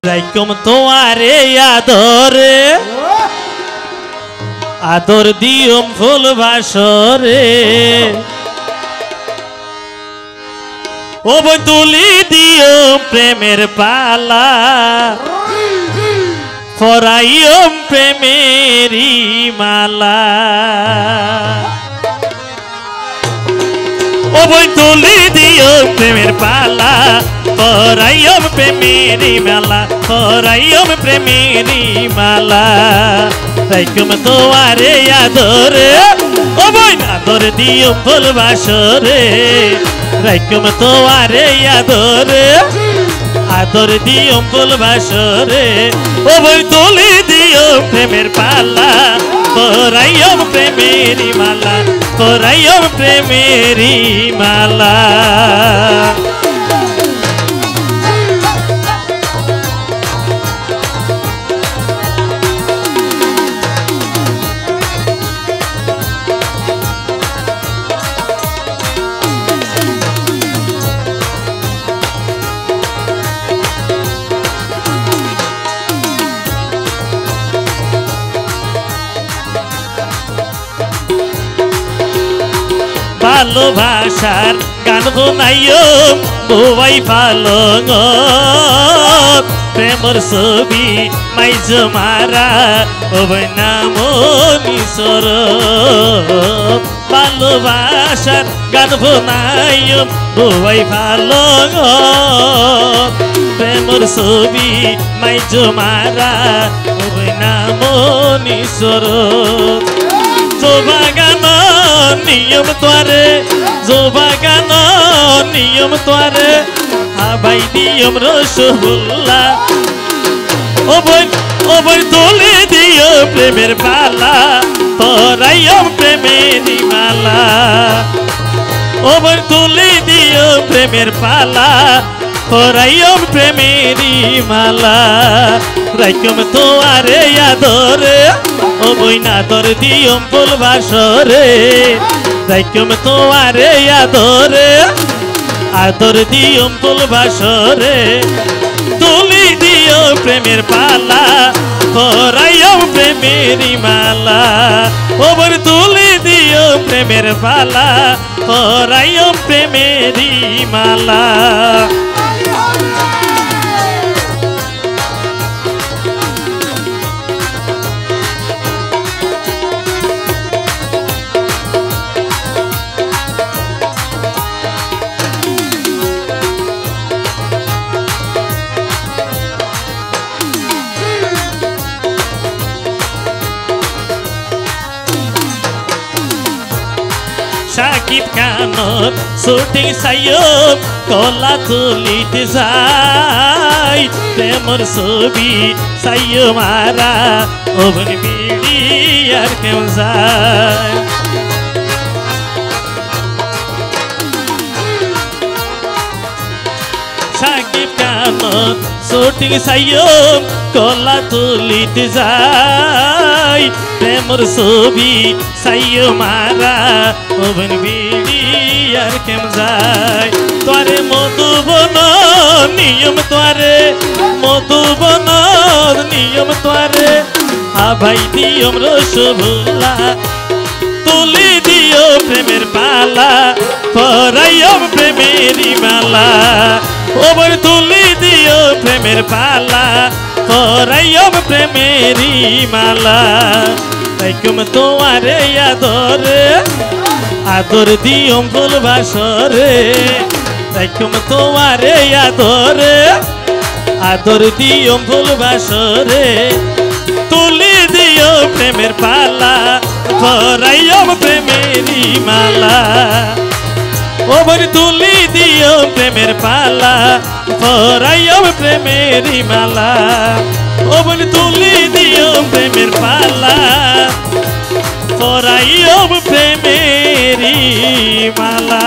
রাইকম তোমারে আদরে আদর দিয়ম ফুল বাসরে ও বই তুলি দিয়ম প্রেমের পালা ফরাইয়ম প্রেমেরি মালা ও বই তুলি দিয়ম প্রেমের পালা ফরাইয়ম প্রেমেরি মালা ফরাইয়ম প্রেমেরি মালা রাইকম তোমারে আদরে ও বই আদর দিয়ম ফুল বাসরে রাইকম তোমারে আদরে আদর দিয়ম ফুল বাসরে ও বই তুলি দিয়ম প্রেমের পালা ফরাইয়ম প্রেমেরি মালা ফরাইয়ম প্রেমেরি মালা ভালোবাসার গান বনাইও বউয়াই পালং প্রেমর ছবি মাইজ মারা ওই নাম নিসর ভালোবাসার গান বনাইও বউয়াই পালং প্রেমর ছবি মাইজ মারা ওই নাম নিসর বাগান নিয়ম তোরে বাগান নিয়ম তোরে হাবাই দিয়ম রসগোল্লা ও বই তোলে দিও প্রেমের পালা ফরাইয়ম প্রেমেরি মালা ও বই তোলে দিও প্রেমের পালা ফরাইয়ম প্রেমেরি মালা রাইকম তোমারে আদরে ও বই নাদর দিয়ম ফুল বাসরে রাইকম তোমারে আদরে আদর দিয়ম ফুল বাসরে তুলি দিও প্রেমের পালা ফরাইয়ম প্রেমেরি মালা ও বই তুলি দিও প্রেমের পালা ফরাইয়ম প্রেমেরি মালা সাকিব খানর শুটিং সাইয়ম কলা তুলিতে যাই প্রেমর ছবি সাইয় মারা ওভন বিড়ি আর কেউ যায় সাকিব খানর শুটিং সাইয়ম কলা তুলিতে যাই প্রেমর ছবি সাইয় মারা ওভন বিড়ি আর কেম যায় তোরে মধুবন নিয়ম তোরে মধুবন নিয়ম তোরে হাবাই দিয়ম রসগোল্লা তুলি দিও প্রেমের পালা ফরাইয়ম প্রেমেরি মালা ও বই তুলি দিও প্রেমের পালা ফরাইয়ম প্রেমেরি মালা রাইকম তোমারে আদরে আদর দিয়ম ফুল বাসরে রাইকম তোমারে আদরে আদর দিয়ম ফুল বাসরে তুলি দিও প্রেমের পালা ফরাইয়ম প্রেমেরি মালা ও বই তুলি দিও প্রেমের পালা ফরাইয়ম প্রেমেরি মালা ও বই তুলি দিও প্রেমের পালা ফরাইয়ম প্রেমেরি মালা।